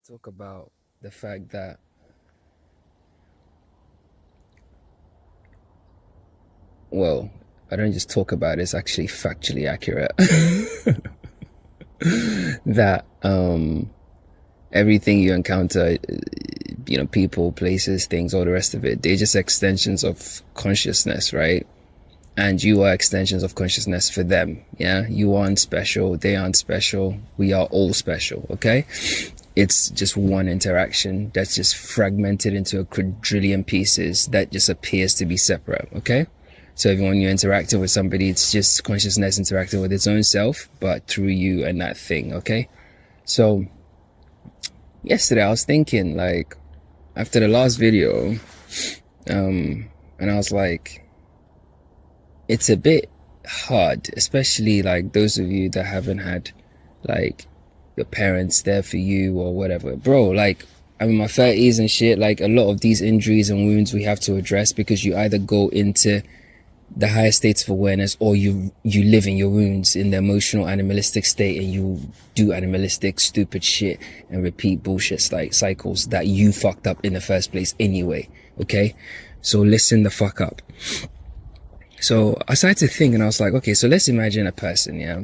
talk about the fact that, well, I don't just talk about it, it's actually factually accurate. That everything you encounter, people, places, things, all the rest of it, they're just extensions of consciousness, right? And you are extensions of consciousness for them. Yeah, you aren't special, they aren't special, we are all special. Okay, it's just one interaction that's just fragmented into a quadrillion pieces that just appears to be separate. Okay, so even when you're interacting with somebody, it's just consciousness interacting with its own self, but through you and that thing. Okay, so yesterday I was thinking, like, after the last video, and I was like, it's a bit hard, especially like those of you that haven't had like your parents there for you or whatever. Bro, like, I'm in my 30s and shit. Like, a lot of these injuries and wounds we have to address, because you either go into the higher states of awareness, or you live in your wounds in the emotional animalistic state, and you do animalistic stupid shit and repeat bullshit like cycles that you fucked up in the first place anyway. Okay, so listen the fuck up. So I started to think, and I was like, okay, so let's imagine a person, yeah,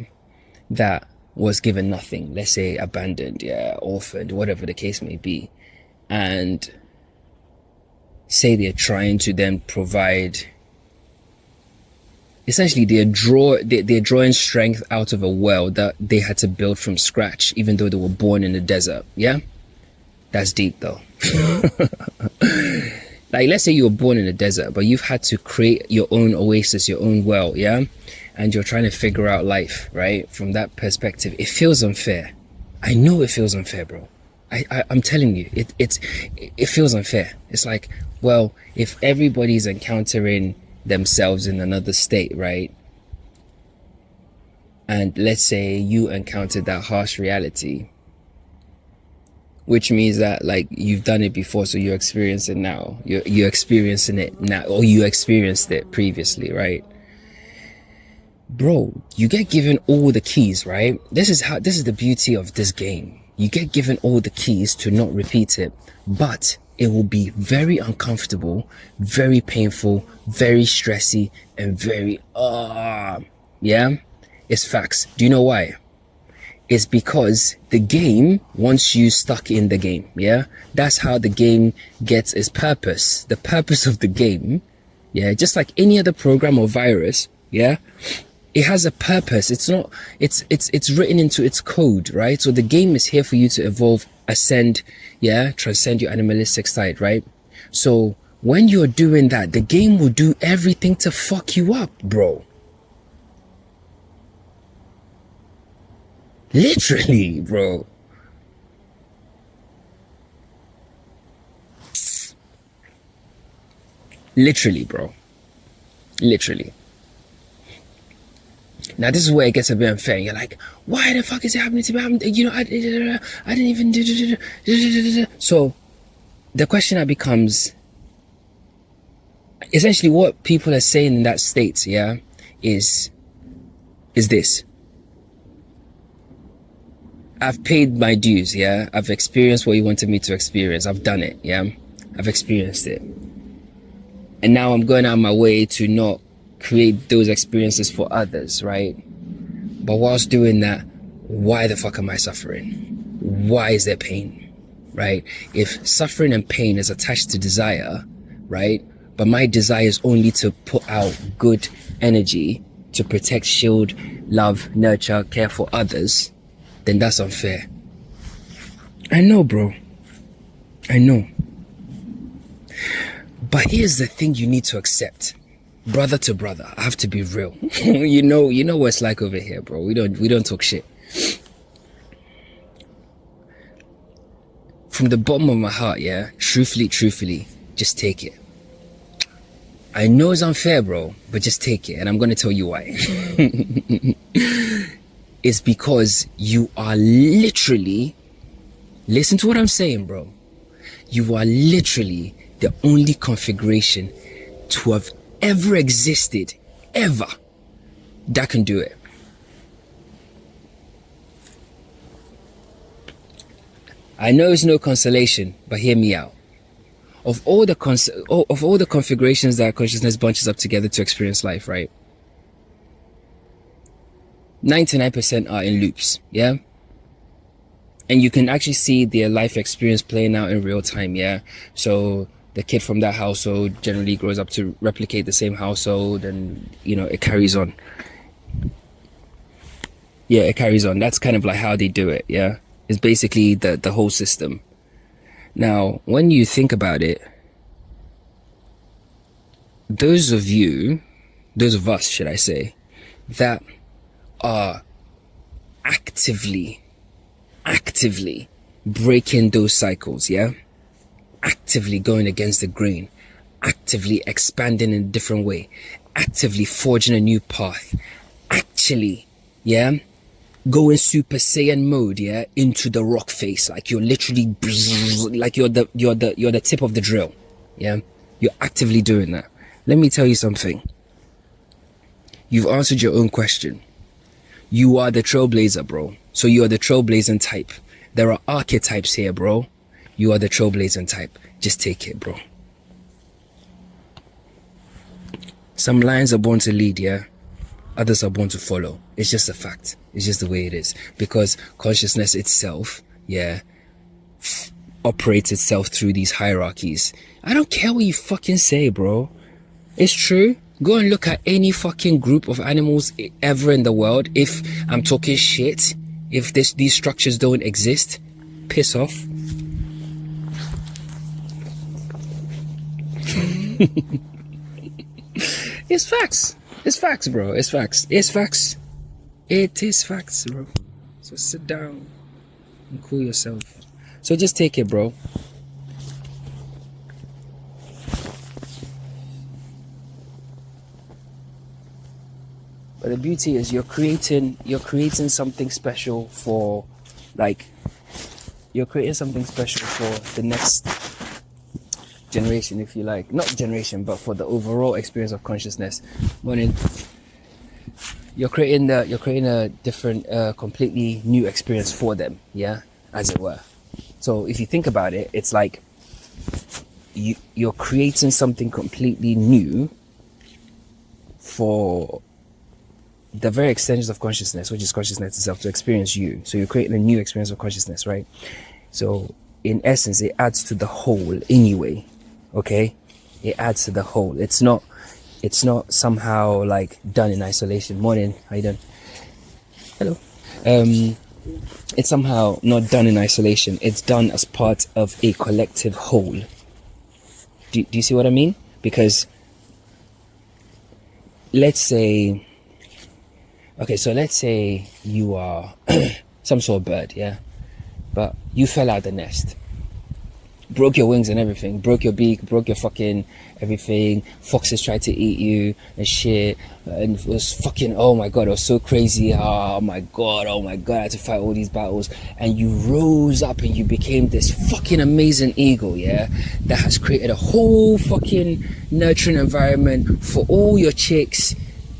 that was given nothing, let's say abandoned, yeah, orphaned, whatever the case may be, and say they're trying to then provide, essentially they're drawing strength out of a well that they had to build from scratch, even though they were born in the desert. Yeah, that's deep though. Like, let's say you were born in the desert, but you've had to create your own oasis, your own well, yeah? And you're trying to figure out life, right? From that perspective, it feels unfair. I know it feels unfair, bro. I'm telling you, it feels unfair. It's like, well, if everybody's encountering themselves in another state, right? And let's say you encountered that harsh reality, which means that, like, you've done it before, so you're experiencing it now. You're experiencing it now, or you experienced it previously, right? Bro, you get given all the keys, right? This is the beauty of this game. You get given all the keys to not repeat it, but it will be very uncomfortable, very painful, very stressy, and very yeah, it's facts. Do you know why? It's because the game wants you stuck in the game. Yeah, that's how the game gets its purpose. The purpose of the game, yeah, just like any other program or virus, yeah, it has a purpose. It's not, it's written into its code, right? So the game is here for you to evolve, ascend, yeah, transcend your animalistic side, right? So when you're doing that, the game will do everything to fuck you up, bro. Literally, bro. Literally, bro. Literally. Now, this is where it gets a bit unfair. You're like, why the fuck is it happening to me? You know, I didn't even do. So the question that becomes, essentially what people are saying in that state, yeah, is this. I've paid my dues, yeah? I've experienced what you wanted me to experience. I've done it, yeah? I've experienced it. And now I'm going out of my way to not create those experiences for others, right? But whilst doing that, why the fuck am I suffering? Why is there pain, right? If suffering and pain is attached to desire, right? But my desire is only to put out good energy, to protect, shield, love, nurture, care for others, then that's unfair. I know, bro. I know. But here's the thing you need to accept. Brother to brother, I have to be real. you know what it's like over here, bro. We don't talk shit. From the bottom of my heart, yeah, truthfully, just take it. I know it's unfair, bro, but just take it, and I'm gonna tell you why. It's because you are literally, listen to what I'm saying, bro. You are literally the only configuration to have ever existed, ever, that can do it. I know it's no consolation, but hear me out. Of all the configurations that consciousness bunches up together to experience life, right? 99% are in loops, yeah? And you can actually see their life experience playing out in real time, yeah? So the kid from that household generally grows up to replicate the same household, and, you know, it carries on. Yeah, it carries on. That's kind of like how they do it, yeah? It's basically the whole system. Now, when you think about it, those of us, should I say, that are actively breaking those cycles, yeah? Actively going against the grain, actively expanding in a different way, actively forging a new path, actually, yeah, going Super Saiyan mode, yeah, into the rock face, like you're literally, like you're the tip of the drill, yeah? You're actively doing that. Let me tell you something. You've answered your own question. You are the trailblazer, bro. So you are the trailblazing type. There are archetypes here, bro. You are the trailblazing type. Just take it, bro. Some lions are born to lead, yeah? Others are born to follow. It's just a fact. It's just the way it is. Because consciousness itself, yeah, operates itself through these hierarchies. I don't care what you fucking say, bro. It's true. Go and look at any fucking group of animals ever in the world. If I'm talking shit, if these structures don't exist, piss off. It's facts. It's facts, bro. It's facts. It's facts. It is facts, bro. So sit down and cool yourself. So just take it, bro. But the beauty is you're creating something special for, like, you're creating something special for the next generation, if you like. Not generation, but for the overall experience of consciousness. When you're creating a different, completely new experience for them, yeah, as it were. So if you think about it, it's like you're creating something completely new for the very extensions of consciousness, which is consciousness itself, to experience you. So you're creating a new experience of consciousness, right? So in essence, it adds to the whole anyway. Okay, it adds to the whole. It's not somehow like done in isolation. Morning, how you doing? Hello. It's somehow not done in isolation. It's done as part of a collective whole. Do you see what I mean? Because let's say, okay, so let's say you are some sort of bird, yeah? But you fell out the nest. Broke your wings and everything. Broke your beak, broke your fucking everything. Foxes tried to eat you and shit. And it was fucking, oh my god, it was so crazy. Oh my god, I had to fight all these battles. And you rose up and you became this fucking amazing eagle, yeah? That has created a whole fucking nurturing environment for all your chicks,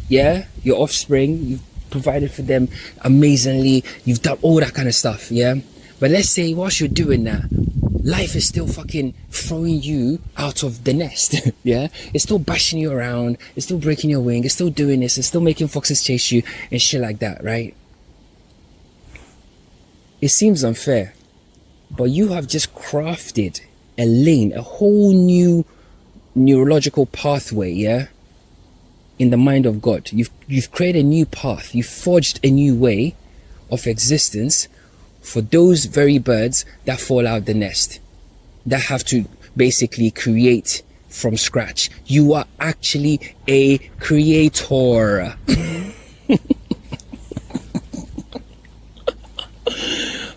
yeah? Your offspring. You've provided for them amazingly. You've done all that kind of stuff, yeah? But let's say whilst you're doing that, life is still fucking throwing you out of the nest, yeah? It's still bashing you around, it's still breaking your wing, it's still doing this, it's still making foxes chase you and shit like that, right? It seems unfair, but you have just crafted a lane, a whole new neurological pathway, yeah? In the mind of God. You've created a new path, you've forged a new way of existence for those very birds that fall out the nest, that have to basically create from scratch. You are actually a creator.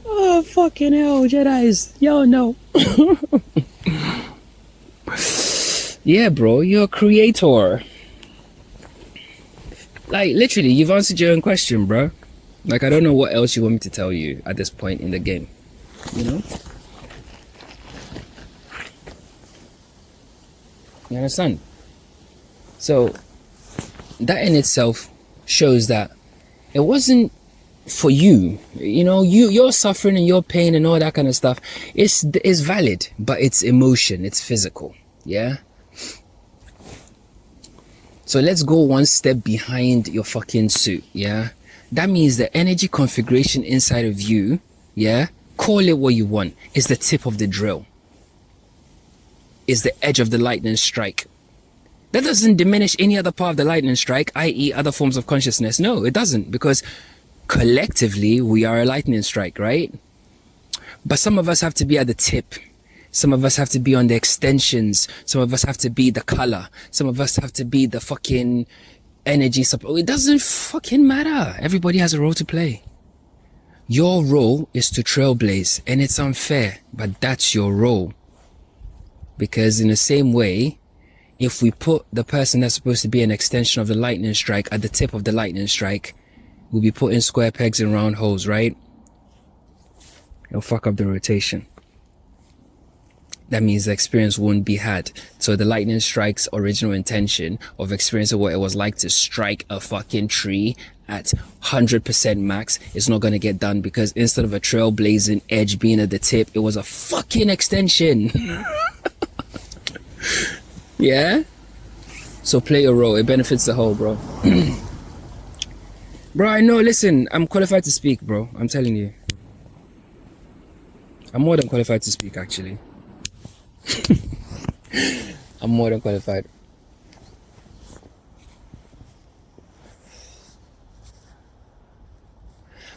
Oh, fucking hell, Jedis. Y'all know. Yeah, bro, you're a creator. Like, literally, you've answered your own question, bro. Like, I don't know what else you want me to tell you at this point in the game, you know? You understand? So, that in itself shows that it wasn't for you, you know, your suffering and your pain and all that kind of stuff is valid, but it's emotion, it's physical. Yeah. So let's go one step behind your fucking suit. Yeah. That means the energy configuration inside of you, yeah, call it what you want, is the tip of the drill, is the edge of the lightning strike. That doesn't diminish any other part of the lightning strike, i.e. other forms of consciousness. No, it doesn't, because collectively we are a lightning strike, right? But some of us have to be at the tip. Some of us have to be on the extensions. Some of us have to be the color. Some of us have to be the fucking energy support. It doesn't fucking matter. Everybody has a role to play. Your role is to trailblaze, and it's unfair, but that's your role. Because in the same way, if we put the person that's supposed to be an extension of the lightning strike at the tip of the lightning strike, we'll be putting square pegs in round holes, right? It'll fuck up the rotation. That means the experience won't be had. So the lightning strike's original intention of experiencing what it was like to strike a fucking tree at 100% max is not going to get done, because instead of a trailblazing edge being at the tip, it was a fucking extension. Yeah? So play your role. It benefits the whole, bro. Bro, I know, listen, I'm qualified to speak, bro. I'm telling you. I'm more than qualified to speak, actually. I'm more than qualified.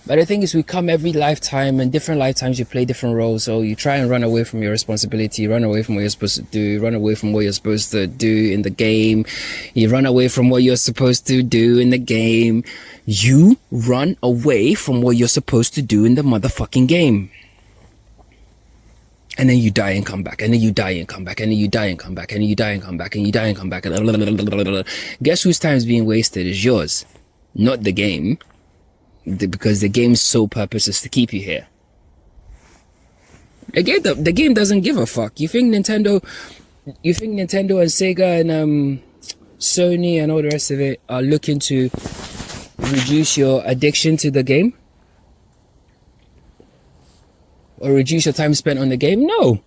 But the thing is, we come every lifetime, and different lifetimes you play different roles. So you try and run away from your responsibility, you run away from what you're supposed to do, you run away from what you're supposed to do in the game, you run away from what you're supposed to do in the game. You run away from what you're supposed to do in the motherfucking game. And then you die and come back, and then you die and come back, and then you die and come back, and then you die and come back, and you die and come back. Guess whose time is being wasted? Is yours, not the game. Because the game's sole purpose is to keep you here. The game doesn't give a fuck. You think Nintendo and Sega and Sony and all the rest of it are looking to reduce your addiction to the game? Or reduce your time spent on the game? No.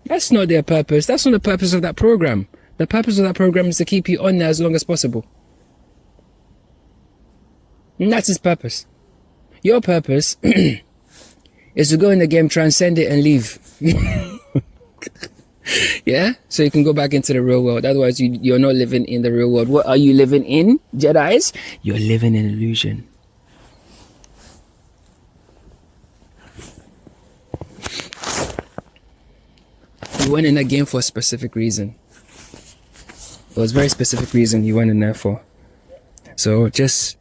That's not their purpose. That's not the purpose of that program. The purpose of that program is to keep you on there as long as possible. And that's its purpose. Your purpose is to go in the game, transcend it, and leave. Yeah? So you can go back into the real world. Otherwise, you're not living in the real world. What are you living in, Jedis? You're living in illusion. You went in that game for a specific reason. It was a very specific reason you went in there for. So just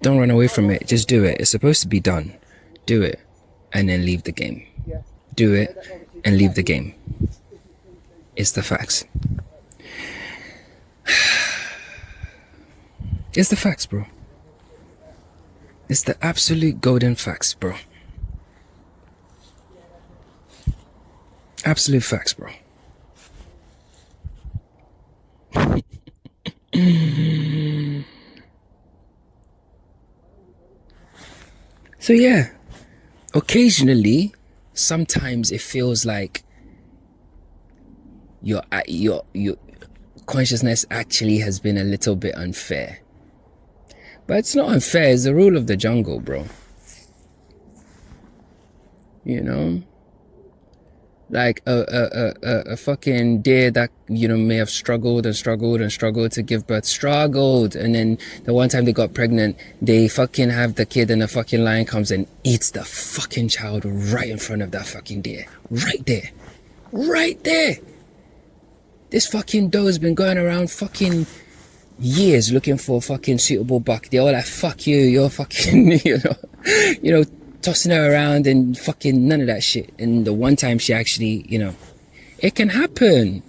don't run away from it. Just do it. It's supposed to be done. Do it. And then leave the game. Do it and leave the game. It's the facts. It's the facts, bro. It's the absolute golden facts, bro. Absolute facts, bro. So yeah, occasionally, sometimes it feels like your consciousness actually has been a little bit unfair. But it's not unfair. It's the rule of the jungle, bro. You know? Like a fucking deer that, you know, may have struggled to give birth, and then the one time they got pregnant, they fucking have the kid, and the fucking lion comes and eats the fucking child right in front of that fucking deer. Right there. This fucking doe has been going around fucking years looking for a fucking suitable buck. They're all like, fuck you, you're fucking, you know, tossing her around and fucking none of that shit. And the one time she actually, you know, it can happen.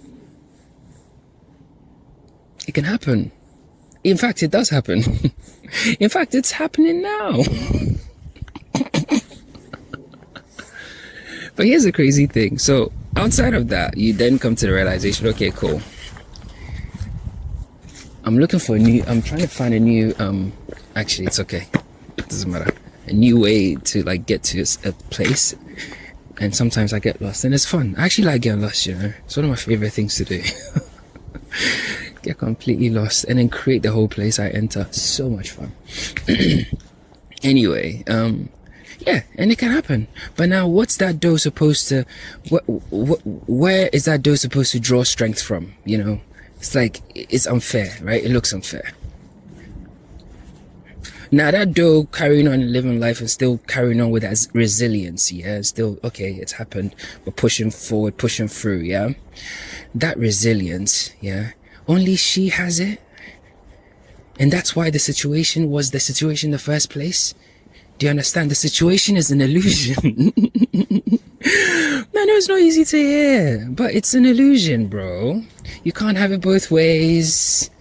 It can happen. In fact, it does happen. In fact, it's happening now. But here's the crazy thing. So outside of that, you then come to the realization, okay, cool. I'm trying to find a new, actually, it's okay. It doesn't matter. a new way to like get to a place. And sometimes I get lost, and it's fun. I actually like getting lost, you know. It's one of my favorite things to do. Get completely lost and then create the whole place I enter. So much fun. Anyway, yeah, and it can happen. But now, what's that dough supposed to? Where is that dough supposed to draw strength from? You know, it's like it's unfair, right? It looks unfair. Now that dough carrying on living life and still carrying on with that resilience, yeah, still okay, it's happened, but pushing forward, pushing through, yeah. That resilience, yeah, only she has it, and that's why the situation was the situation in the first place. Do you understand? The situation is an illusion. Man, it's not easy to hear, but it's an illusion, bro. You can't have it both ways.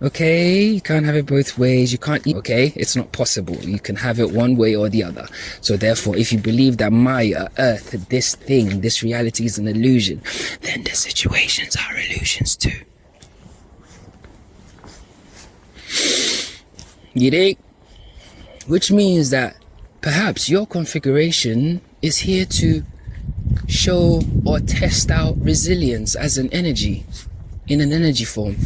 Okay, you can't have it both ways. You can't, okay, it's not possible. You can have it one way or the other. So therefore, if you believe that Maya, Earth, this thing, this reality is an illusion, then the situations are illusions too. You dig? Which means that perhaps your configuration is here to show or test out resilience as an energy, in an energy form.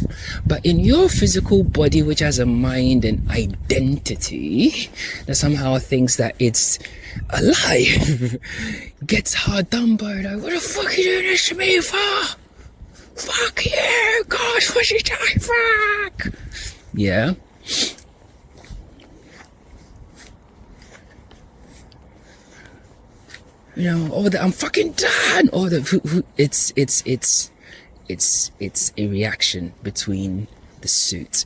But in your physical body, which has a mind and identity that somehow thinks that it's alive, gets hard done by, like, what the fuck are you doing this to me for? Fuck you, God, what's your time, fuck? Yeah. You know, I'm fucking done. It's a reaction between the suit,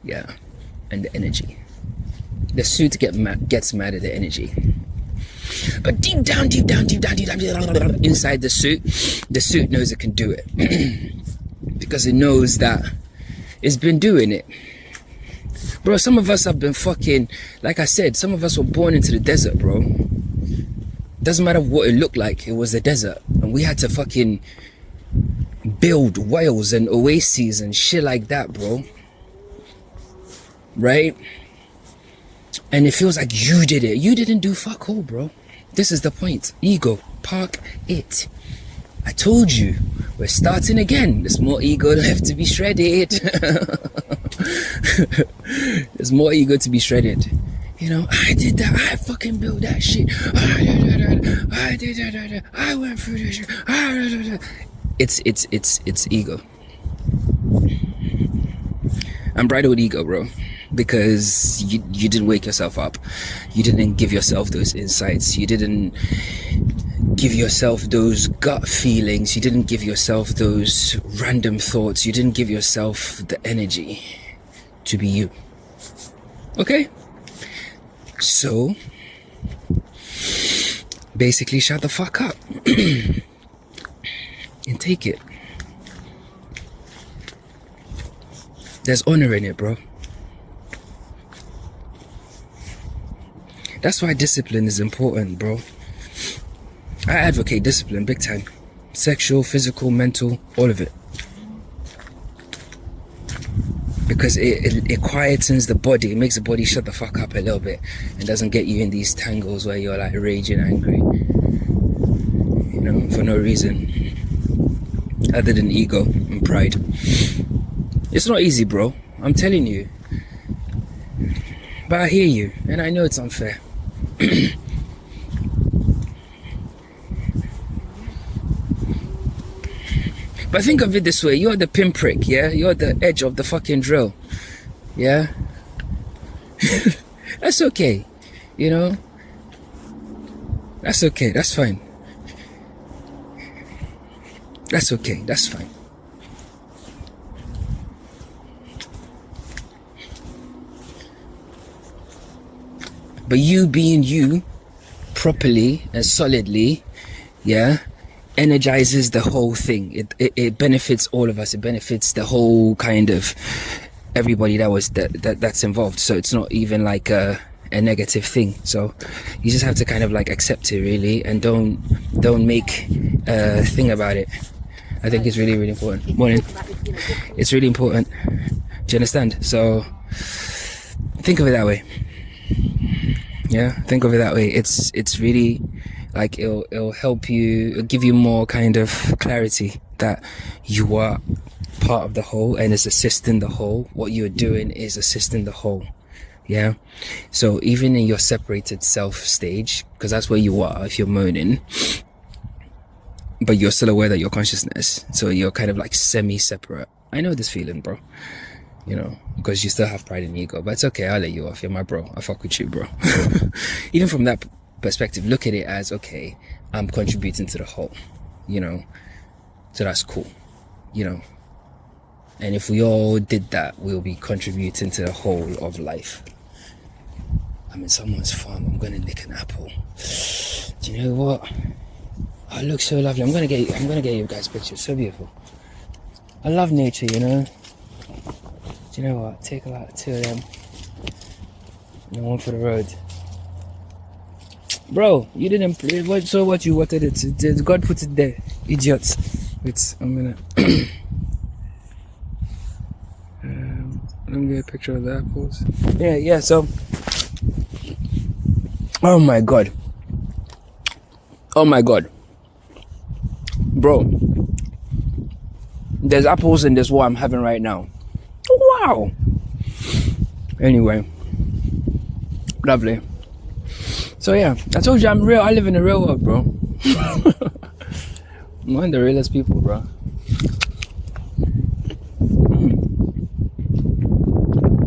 yeah, and the energy. The suit gets mad at the energy, but deep down, inside the suit knows it can do it because it knows that it's been doing it. Bro, some of us have been fucking, like I said, some of us were born into the desert, bro. Doesn't matter what it looked like, it was the desert, and we had to fucking build whales and oases and shit like that, bro. Right? And it feels like you did it. You didn't do fuck all, bro. This is the point. Ego, park it. I told you, we're starting again. There's more ego left to be shredded. There's more ego to be shredded. You know, I did that. I fucking built that shit. I did that. I went through this shit. It's ego. I'm bridled ego, bro, because you didn't wake yourself up. You didn't give yourself those insights. You didn't give yourself those gut feelings. You didn't give yourself those random thoughts. You didn't give yourself the energy to be you. Okay? So, basically, shut the fuck up and take it. There's honor in it, bro. That's why discipline is important, bro. I advocate discipline big time. Sexual, physical, mental, all of it. Because it quietens the body. It makes the body shut the fuck up a little bit and doesn't get you in these tangles where you're like raging angry, you know, for no reason other than ego and pride. It's not easy, bro, I'm telling you, but I hear you and I know it's unfair. But think of it this way, you're the pinprick, yeah? You're the edge of the fucking drill, yeah? That's okay, you know? That's okay, that's fine. That's okay, that's fine. But you being you, properly and solidly, yeah, energizes the whole thing. It benefits all of us. It benefits the whole kind of everybody that's involved. So it's not even like a negative thing. So you just have to kind of like accept it, really, and don't make a thing about it. I think it's really, really important. Morning. It's really important. Do you understand? So think of it that way. Yeah, think of it that way. It's really like it'll help you, it'll give you more kind of clarity that you are part of the whole and is assisting the whole. What you're doing is assisting the whole. Yeah. So even in your separated self stage, because that's where you are if you're moaning, but you're still aware that you're consciousness, so you're kind of like semi-separate. I know this feeling, bro, you know, because you still have pride and ego, but it's okay, I'll let you off. You're my bro, I fuck with you, bro. Even from that perspective, look at it as, okay, I'm contributing to the whole, you know, so that's cool, you know. And if we all did that, we'll be contributing to the whole of life. I'm in someone's farm, I'm gonna nick an apple. Do you know what? Oh, it looks so lovely. I'm gonna get you guys pictures. So beautiful. I love nature, you know. Do you know what? Take like 2 of them. And one for the road. Bro, you didn't play. So what you wanted it? God put it there. Idiots. Wait, I'm gonna. Let me get a picture of the apples. Yeah. So. Oh my god. Bro, there's apples in this what I'm having right now. Wow. Anyway, lovely. So yeah, I told you I'm real. I live in the real world, bro. I'm one of the realest people, bro.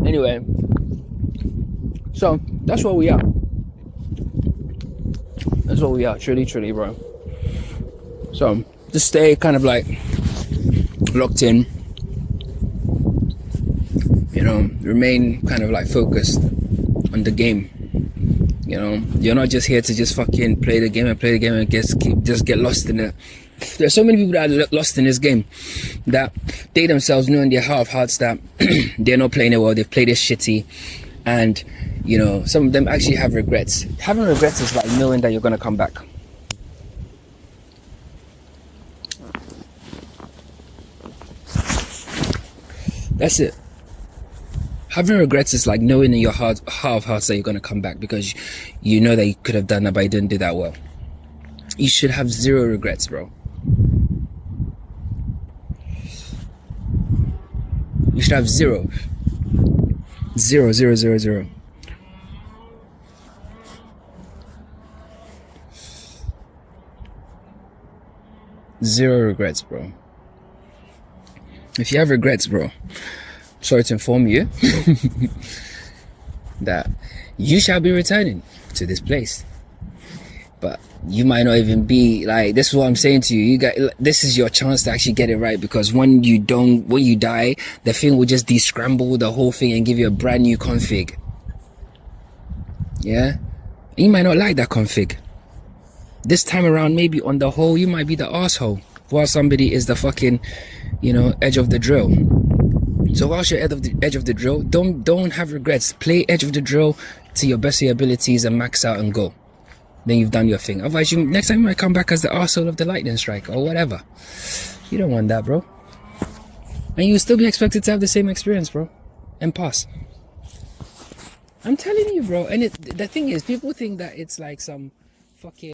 Anyway, so that's what we are. That's what we are, truly, bro. So just stay kind of like locked in, you know, remain kind of like focused on the game. You know, you're not just here to just fucking play the game and just get lost in it. There's so many people that are lost in this game that they themselves know in their heart of hearts that they're not playing it well, they've played it shitty, and you know, some of them actually have regrets. Having regrets is like knowing that you're gonna come back. That's it. Having regrets is like knowing in your heart of hearts that you're gonna come back, because you know that you could have done that but you didn't do that well. You should have zero regrets, bro. You should have zero. Zero. Zero regrets, bro. If you have regrets, bro, sorry to inform you that you shall be returning to this place. But you might not even be like, this is what I'm saying to you. You got, this is your chance to actually get it right, because when you die, the thing will just descramble the whole thing and give you a brand new config. Yeah? You might not like that config. This time around, maybe on the whole, you might be the asshole, while somebody is the fucking, you know, edge of the drill. So whilst you're at the edge of the drill, don't have regrets. Play edge of the drill to your best of your abilities and max out and go. Then you've done your thing. Otherwise, next time you might come back as the arsehole of the lightning strike or whatever. You don't want that, bro. And you'll still be expected to have the same experience, bro, and pass. I'm telling you, bro. And the thing is, people think that it's like some fucking